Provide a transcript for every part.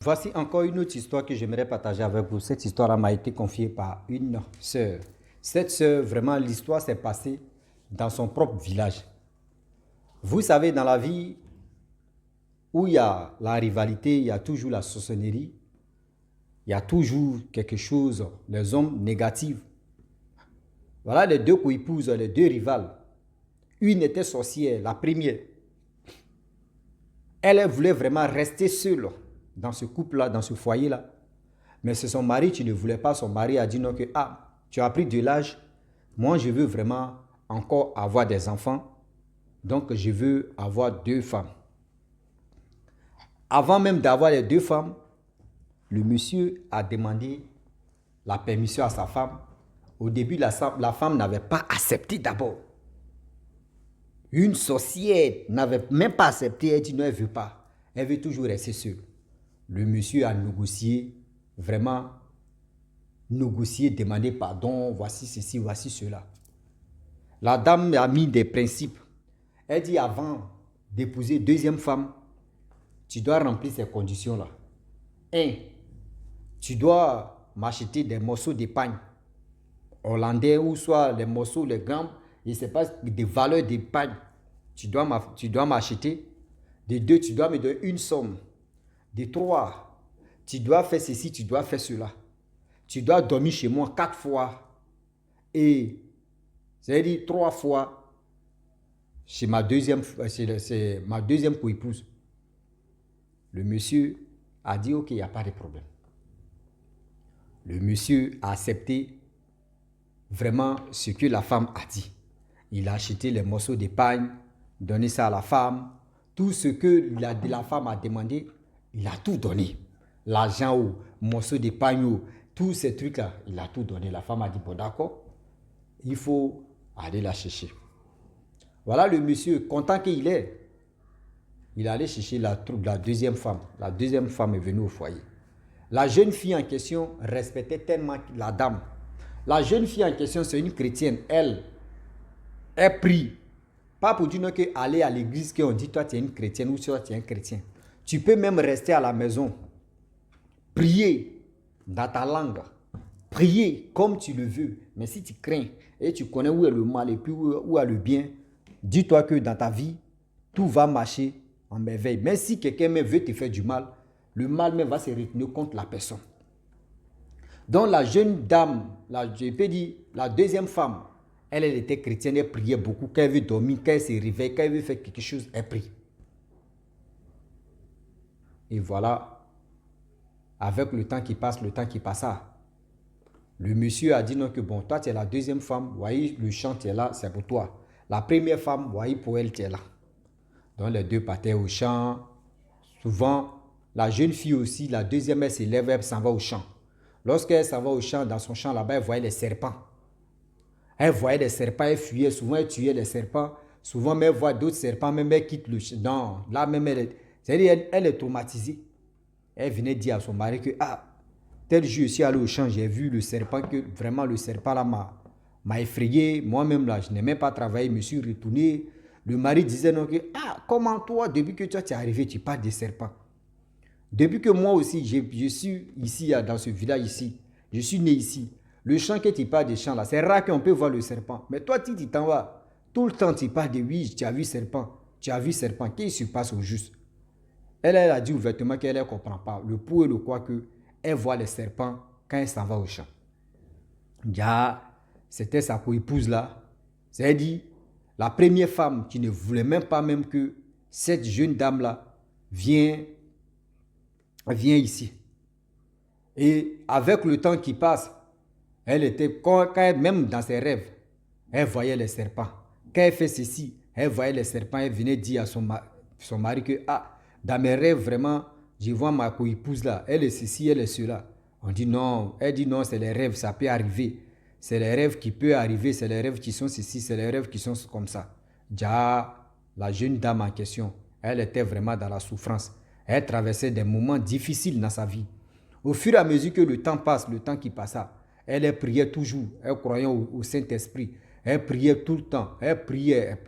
Voici encore une autre histoire que j'aimerais partager avec vous. Cette histoire m'a été confiée par une sœur. Cette sœur, vraiment, l'histoire s'est passée dans son propre village. Vous savez, dans la vie où il y a la rivalité, il y a toujours la sorcellerie, il y a toujours quelque chose, les hommes négatifs. Voilà les deux co-épouses, les deux rivales. Une était sorcière, la première. Elle voulait vraiment rester seule dans ce couple-là, dans ce foyer-là. Mais c'est son mari qui ne voulait pas. Son mari a dit non que, tu as pris de l'âge. Moi, je veux vraiment encore avoir des enfants. Donc, je veux avoir deux femmes. Avant même d'avoir les deux femmes, le monsieur a demandé la permission à sa femme. Au début, la femme n'avait pas accepté d'abord. Une sorcière n'avait même pas accepté. Elle dit non, elle ne veut pas. Elle veut toujours rester seule. Le monsieur a négocié, vraiment négocié, demandé pardon, voici ceci, voici cela. La dame a mis des principes. Elle dit avant d'épouser deuxième femme, tu dois remplir ces conditions-là. 1. Tu dois m'acheter des morceaux d'épargne hollandais ou soit les morceaux, les grammes, je ne sais pas, des valeurs d'épargne. Tu dois m'acheter. De 2, tu dois me donner une somme. De 3, tu dois faire ceci, tu dois faire cela. Tu dois dormir chez moi 4 fois. Et, c'est-à-dire 3 fois chez ma deuxième co-épouse. Le monsieur a dit, ok, il n'y a pas de problème. Le monsieur a accepté vraiment ce que la femme a dit. Il a acheté les morceaux d'épargne, donné ça à la femme. Tout ce que la femme a demandé, il a tout donné. L'argent ou morceaux d'épargne ou tous ces trucs-là, il a tout donné. La femme a dit, bon d'accord, il faut aller la chercher. Voilà le monsieur, content qu'il est. Il allait chercher la deuxième femme. La deuxième femme est venue au foyer. La jeune fille en question respectait tellement la dame. La jeune fille en question, c'est une chrétienne. Elle prie. Pas pour dire que aller à l'église, qu'on dit toi tu es une chrétienne ou toi tu es un chrétien. Tu peux même rester à la maison. Prier dans ta langue. Prier comme tu le veux. Mais si tu crains et tu connais où est le mal et puis où est le bien, dis-toi que dans ta vie, tout va marcher en merveille. Mais si quelqu'un veut te faire du mal, le mal même va se retourner contre la personne. Donc la jeune dame, je peux dire la deuxième femme, elle était chrétienne, elle priait beaucoup. Quand elle veut dormir, quand elle se réveille, quand elle veut faire quelque chose, elle prie. Et voilà, avec le temps qui passe, le temps qui passa, le monsieur a dit non que bon, toi tu es la deuxième femme, voyez le champ tu es là, c'est pour toi. La première femme, voyez pour elle tu es là. Donc les deux partaient au champ. Souvent, la jeune fille aussi, la deuxième, elle s'élève, elle s'en va au champ. Lorsqu'elle s'en va au champ, dans son champ là-bas, elle voyait les serpents. Elle voyait les serpents, elle fuyait, souvent elle tuait les serpents. Souvent, même elle voit d'autres serpents, même elle quitte le champ. Non, là même, elle est traumatisée. Elle venait dire à son mari que, tel jour, je suis allé au champ, j'ai vu le serpent, que vraiment le serpent là m'a effrayé. Moi-même là, je n'ai même pas travaillé, je me suis retourné. Le mari disait non que, comment toi, depuis que toi tu es arrivé, tu parles des serpents. Depuis que moi aussi, je suis ici, dans ce village ici, je suis né ici. Le champ que tu parles des champs là, c'est rare qu'on peut voir le serpent. Mais toi, tu t'en vas. Tout le temps, tu parles de oui, tu as vu serpent. Tu as vu serpent. Qu'est-ce qui se passe au juste? Elle a dit ouvertement qu'elle ne comprend pas. Le pour et le quoi que elle voit les serpents quand elle s'en va au champ. C'était sa co-épouse là. C'est-à-dire, la première femme qui ne voulait même pas même que cette jeune dame là vienne ici. Et avec le temps qui passe, elle était, même dans ses rêves, elle voyait les serpents. Quand elle fait ceci, elle voyait les serpents, elle venait dire à son mari que, dans mes rêves, vraiment, je vois ma co-épouse là, elle est ceci, elle est cela. On dit non, elle dit non, c'est les rêves, ça peut arriver. C'est les rêves qui peuvent arriver, c'est les rêves qui sont ceci, c'est les rêves qui sont comme ça. La jeune dame en question, elle était vraiment dans la souffrance. Elle traversait des moments difficiles dans sa vie. Au fur et à mesure que le temps passe, le temps qui passa, elle priait toujours, elle croyait au Saint-Esprit. Elle priait tout le temps, elle priait.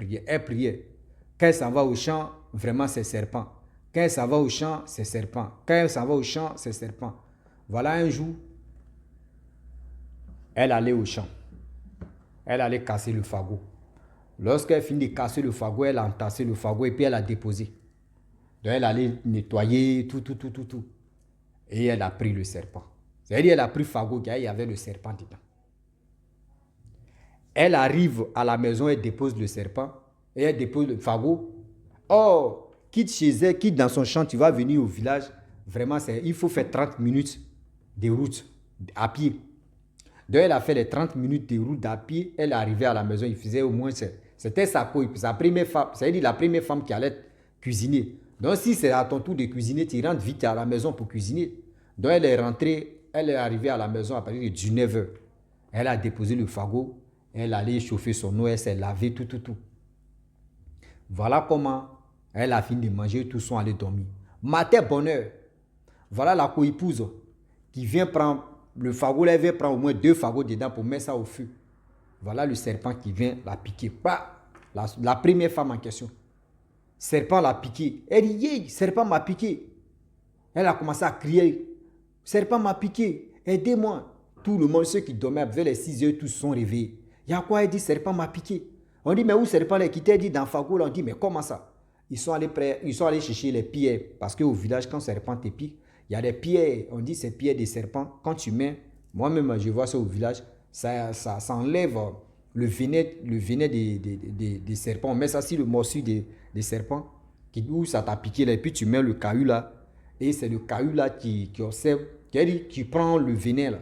Quand elle s'en va au champ, vraiment c'est serpent. Quand elle s'en va au champ, c'est serpent. Quand elle s'en va au champ, c'est serpent. Voilà un jour, elle allait au champ. Elle allait casser le fagot. Lorsqu'elle finit de casser le fagot, elle a entassé le fagot et puis elle a déposé. Donc elle allait nettoyer tout. Et elle a pris le serpent. C'est-à-dire elle a pris le fagot, il y avait le serpent dedans. Elle arrive à la maison, elle dépose le serpent et elle dépose le fagot. Oh, quitte chez elle, quitte dans son champ, tu vas venir au village. Vraiment, il faut faire 30 minutes de route à pied. Donc elle a fait les 30 minutes de route à pied. Elle est arrivée à la maison, il faisait au moins, c'était sa première femme, c'est-à-dire la première femme qui allait cuisiner. Donc si c'est à ton tour de cuisiner, tu rentres vite à la maison pour cuisiner. Donc elle est rentrée, elle est arrivée à la maison à partir de 19h. Elle a déposé le fagot, elle allait chauffer son eau, elle s'est lavée, tout. Voilà comment elle a fini de manger, tous sont allés dormir. Matin, bonheur, voilà la coépouse qui vient prendre le fagot, elle vient prendre au moins 2 fagots dedans pour mettre ça au feu. Voilà le serpent qui vient la piquer. La première femme en question. Serpent l'a piqué. Elle dit, yeah, serpent m'a piqué. Elle a commencé à crier. Serpent m'a piqué. Aidez-moi. Tout le monde, ceux qui dormaient vers les 6 heures, tous sont réveillés. Il y a quoi? Elle dit, serpent m'a piqué. On dit, mais où serpent l'a quitté? Elle dit, dans le fagot. On dit, mais comment ça? Ils sont allés chercher les pierres. Parce qu'au village, quand serpent te pique, il y a des pierres. On dit, ces pierres des serpents. Quand tu mets, moi-même, je vois ça au village, ça enlève le venin des serpents. On met ça sur le morceau des serpents où ça t'a piqué là, et puis tu mets le caillou là, et c'est le caillou là qui observe, qui prend le venin là.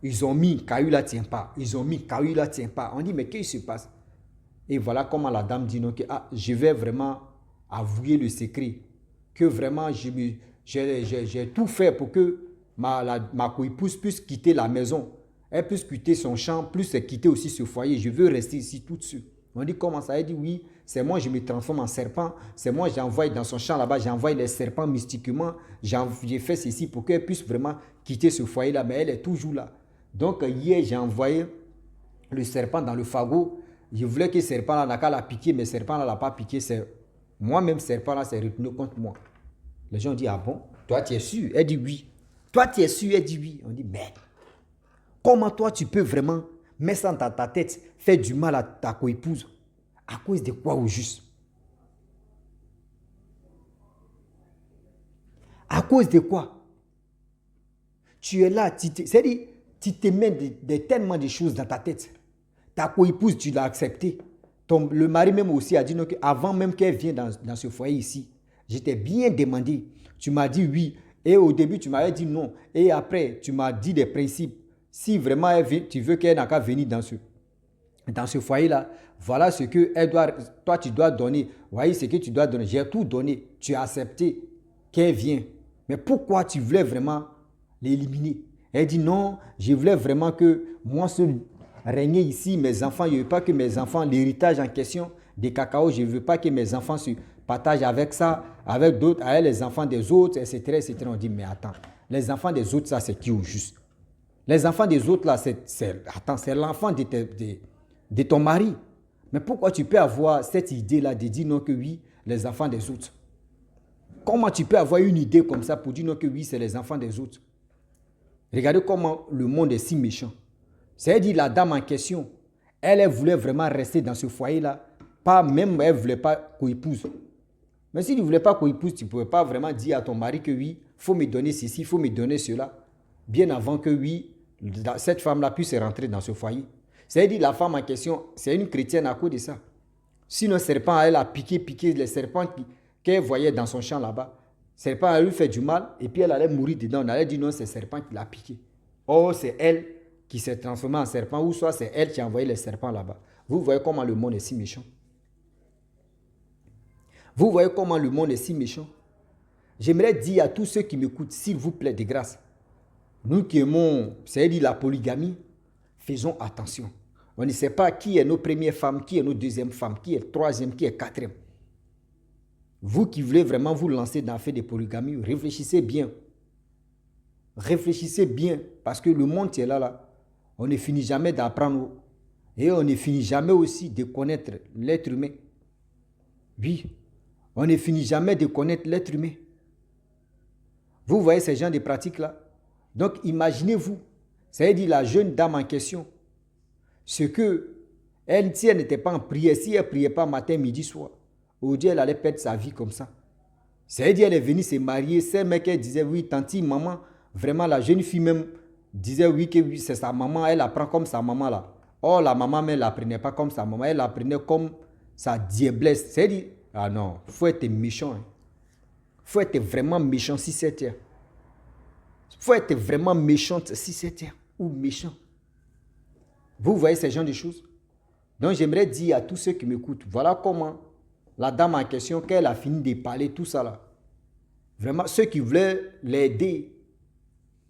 Ils ont mis, caillou là tient pas. Ils ont mis, caillou là tient pas. On dit, mais qu'est-ce qui se passe? Et voilà comment la dame dit non, que je vais vraiment avouer le secret, que vraiment j'ai tout fait pour que ma coépouse puisse quitter la maison. Elle puisse quitter son champ, plus quitter aussi ce foyer. Je veux rester ici toute seule. On dit comment ça? Elle dit oui, c'est moi, je me transforme en serpent. C'est moi, j'envoie dans son champ là-bas, j'envoie les serpents mystiquement. J'ai fait ceci pour qu'elle puisse vraiment quitter ce foyer-là. Mais elle est toujours là. Donc hier, j'ai envoyé le serpent dans le fagot. Je voulais que le serpent là n'a qu'à la piquer, mais le serpent là l'a pas piqué. C'est moi-même, serpent là, c'est retourné contre moi. Les gens disent, ah bon? Toi, tu es sûr? Elle dit oui. Toi, tu es sûr? Elle dit oui. On dit, mais comment toi, tu peux vraiment mettre ça dans ta tête, faire du mal à ta coépouse? À cause de quoi au juste? À cause de quoi? Tu es là, c'est-à-dire, tu te mets tellement de choses dans ta tête. Ta coépouse, tu l'as acceptée. Le mari même aussi a dit non, avant même qu'elle vienne dans ce foyer ici, j'étais bien demandé. Tu m'as dit oui. Et au début, tu m'avais dit non. Et après, tu m'as dit des principes. Si vraiment tu veux qu'elle n'a qu'à venir dans ce foyer-là, voilà ce que toi, tu dois donner. Voyez ce que tu dois donner. J'ai tout donné. Tu as accepté qu'elle vienne. Mais pourquoi tu voulais vraiment l'éliminer? Elle dit non, je voulais vraiment que moi seul régner ici, mes enfants, je ne veux pas que mes enfants, l'héritage en question des cacao, je ne veux pas que mes enfants se partagent avec ça, avec d'autres, avec les enfants des autres, etc. On dit, mais attends, les enfants des autres, ça c'est qui au juste? Les enfants des autres, là, c'est l'enfant de ton mari. Mais pourquoi tu peux avoir cette idée-là de dire non que oui, les enfants des autres? Comment tu peux avoir une idée comme ça pour dire non que oui, c'est les enfants des autres? Regardez comment le monde est si méchant. C'est-à-dire la dame en question, elle voulait vraiment rester dans ce foyer-là. Même elle ne voulait pas coépouse. Mais si tu ne voulais pas coépouse, tu ne pouvais pas vraiment dire à ton mari que oui, il faut me donner ceci, il faut me donner cela. Bien avant que oui, cette femme-là puisse rentrer dans ce foyer. C'est-à-dire la femme en question, c'est une chrétienne à cause de ça. Sinon, le serpent, elle a piqué les serpents qu'elle voyait dans son champ là-bas. Le serpent, elle lui fait du mal et puis elle allait mourir dedans. On allait dire non, c'est le serpent qui l'a piqué. Oh, c'est elle qui s'est transformée en serpent ou soit c'est elle qui a envoyé les serpents là-bas. Vous voyez comment le monde est si méchant. Vous voyez comment le monde est si méchant. J'aimerais dire à tous ceux qui m'écoutent, s'il vous plaît, de grâce, nous qui aimons, c'est-à-dire la polygamie, faisons attention. On ne sait pas qui est nos premières femmes, qui est nos deuxièmes femmes, qui est troisième, qui est quatrième. Vous qui voulez vraiment vous lancer dans l'affaire de polygamie, réfléchissez bien. Réfléchissez bien, parce que le monde est là. On ne finit jamais d'apprendre et on ne finit jamais aussi de connaître l'être humain. Oui, On ne finit jamais de connaître l'être humain. Vous voyez ces genres de pratiques-là? Donc, imaginez-vous, c'est-à-dire la jeune dame en question, ce que elle, si elle n'était pas en prière, si elle ne priait pas matin, midi, soir, aujourd'hui, elle allait perdre sa vie comme ça. C'est-à-dire elle est venue se marier, ces mecs, elle disait, oui, tanti, maman, vraiment, la jeune fille même disait, oui, que oui, c'est sa maman, elle apprend comme sa maman là. Or, la maman, mais elle l'apprenait pas comme sa maman, elle l'apprenait comme sa diablesse. C'est-à-dire, ah non, il faut être méchant. Il faut être vraiment méchant si c'est il faut être vraiment méchante si c'est ou méchant. Vous voyez ces genres de choses? Donc, j'aimerais dire à tous ceux qui m'écoutent, voilà comment la dame en question, qu'elle a fini de parler, tout ça là. Vraiment, ceux qui voulaient l'aider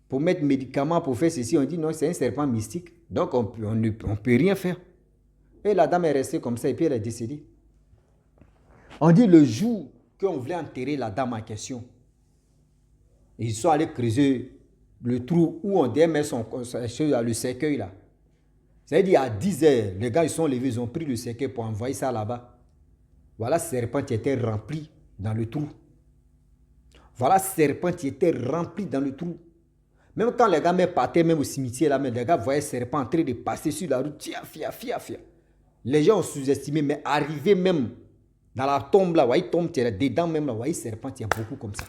pour mettre médicaments, pour faire ceci, on dit non, c'est un serpent mystique. Donc, on ne peut rien faire. Et la dame est restée comme ça et puis elle est décédée. On dit le jour qu'on voulait enterrer la dame en question, ils sont allés creuser le trou où on devait mettre le cercueil là. C'est-à-dire à 10 heures, les gars ils sont levés, ils ont pris le cercueil pour envoyer ça là-bas. Voilà ce serpent qui était rempli dans le trou. Voilà ce serpent qui était rempli dans le trou. Même quand les gars partaient même au cimetière là, mais les gars voyaient le serpent en train de passer sur la route. Fia. Les gens ont sous-estimé, mais arrivé même dans la tombe là, voyez, tombe, dedans même là, voyez, serpent, il y a beaucoup comme ça.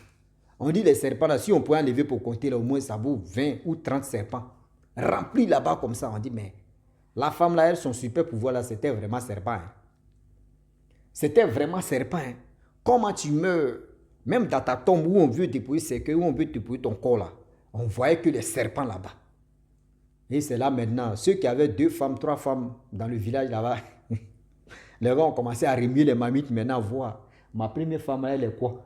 On dit les serpents là, si on pouvait enlever pour compter là, au moins ça vaut 20 ou 30 serpents. Remplis là-bas comme ça, on dit, mais la femme là, elle, son super pouvoir là, c'était vraiment serpent. Hein. C'était vraiment serpent. Hein. Comment tu meurs, même dans ta tombe où on veut dépouiller cercueil, où on veut dépouiller ton corps là, on voyait que les serpents là-bas. Et c'est là maintenant, ceux qui avaient 2 femmes, 3 femmes dans le village là-bas, les gars ont commencé à remuer les mamites maintenant, voir. Ma première femme, elle est quoi?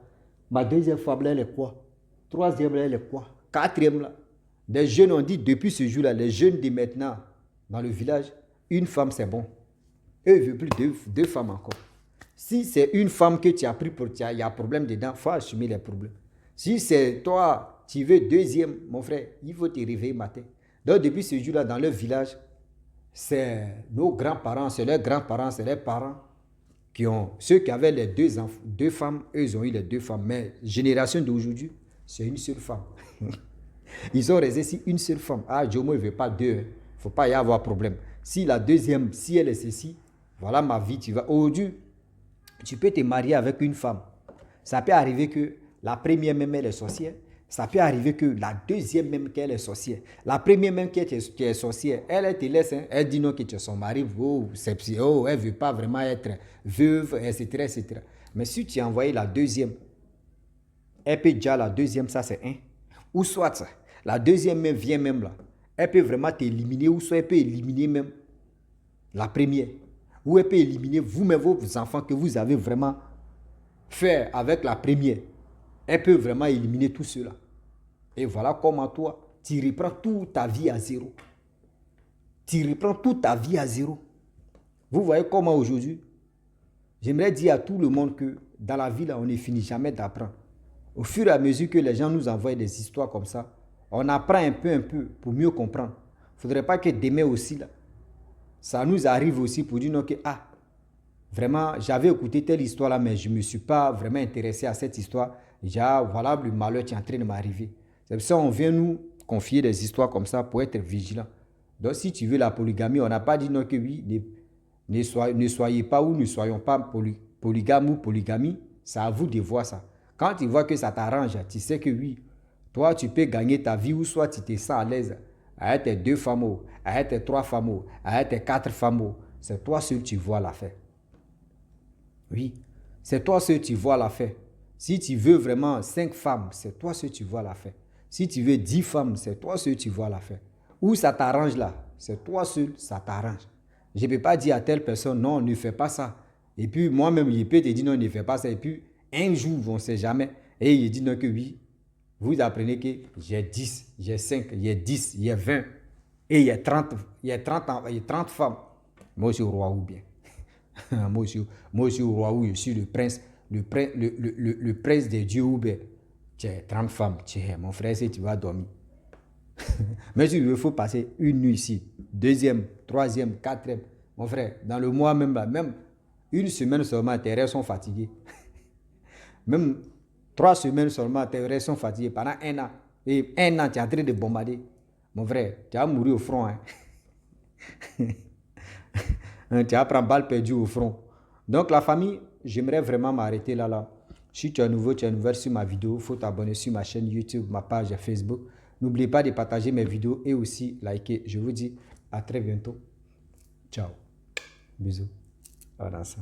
Ma deuxième femme, elle est quoi? Troisième, elle est quoi? Quatrième, là. Des jeunes ont dit, depuis ce jour-là, les jeunes de maintenant, dans le village, une femme, c'est bon. Eux, ils ne veulent plus 2 femmes encore. Si c'est une femme que tu as pris pour il y a un problème dedans, il faut assumer les problèmes. Si c'est toi, tu veux 2e, mon frère, il faut te réveiller matin. Donc, depuis ce jour-là, dans leur village, c'est nos grands-parents, c'est leurs grands-parents, c'est leurs parents qui ont... Ceux qui avaient les 2 femmes, eux, ils ont eu les 2 femmes. Mais génération d'aujourd'hui, c'est une seule femme. Ils ont resté sur une seule femme. Ah, Jomo, il ne veut pas 2. Il ne faut pas y avoir problème. Si la deuxième, si elle est ceci, voilà ma vie, tu vas... Aujourd'hui, tu peux te marier avec une femme. Ça peut arriver que la première même, elle est sorcière. Ça peut arriver que la deuxième même qu'elle est sorcière. La première même qui est sorcière, elle te laisse, hein, elle dit non que tu es son mari, oh, elle ne veut pas vraiment être veuve, etc., etc. Mais si tu as envoyé la deuxième, elle peut déjà la deuxième, ça c'est un. Ou soit, la deuxième même vient même là. Elle peut vraiment t'éliminer, ou soit elle peut éliminer même la première. Ou elle peut éliminer vous-même vos enfants que vous avez vraiment fait avec la première. Elle peut vraiment éliminer tout cela. Et voilà comment toi, tu reprends toute ta vie à zéro. Tu reprends toute ta vie à zéro. Vous voyez comment aujourd'hui, j'aimerais dire à tout le monde que dans la vie, là, on ne finit jamais d'apprendre. Au fur et à mesure que les gens nous envoient des histoires comme ça, on apprend un peu pour mieux comprendre. Il ne faudrait pas que demain aussi, là, ça nous arrive aussi pour dire non, que vraiment, j'avais écouté telle histoire là, mais je ne me suis pas vraiment intéressé à cette histoire. Déjà, voilà, le malheur qui est en train de m'arriver. C'est pour ça qu'on vient nous confier des histoires comme ça pour être vigilant. Donc, si tu veux la polygamie, on n'a pas dit non que oui, ne soyez pas ou ne soyons pas polygames ou polygamie. C'est à vous de voir ça. Quand tu vois que ça t'arrange, tu sais que oui, toi, tu peux gagner ta vie ou soit tu te sens à l'aise avec tes 2 femmes, avec tes 3 femmes, avec tes 4 femmes. C'est toi seul qui vois l'affaire. Oui, c'est toi seul qui vois l'affaire. Si tu veux vraiment 5 femmes, c'est toi seul qui vois l'affaire. Si tu veux 10 femmes, c'est toi seul qui vois l'affaire. Où ça t'arrange là, c'est toi seul, ça t'arrange. Je ne peux pas dire à telle personne, non, ne fais pas ça. Et puis moi-même, je peux te dire, non, ne fais pas ça. Et puis un jour, on ne sait jamais. Et il dit non que oui. Vous apprenez que j'ai 10, j'ai 5, j'ai 10, j'ai 20. Et il y a 30 femmes. Moi, je suis roi ou bien. moi, je suis roi ou je suis le prince, le prince des dieux ou bien. Tu as 30 femmes. Mon frère, si tu vas dormir. Mais il faut passer une nuit ici, 2e, 3e, 4e. Mon frère, dans le mois même, là, même une semaine seulement, tes rêves sont fatigués. Même 3 semaines seulement, tes oreilles sont fatiguées pendant 1 an. Et 1 an, tu es en train de bombarder. Mon frère, tu vas mourir au front. Hein. Tu vas prendre balle perdue au front. Donc la famille, j'aimerais vraiment m'arrêter là. Si tu es nouveau, tu es nouvelle sur ma vidéo, il faut t'abonner sur ma chaîne YouTube, ma page Facebook. N'oubliez pas de partager mes vidéos et aussi liker. Je vous dis à très bientôt. Ciao. Bisous. Voilà ça.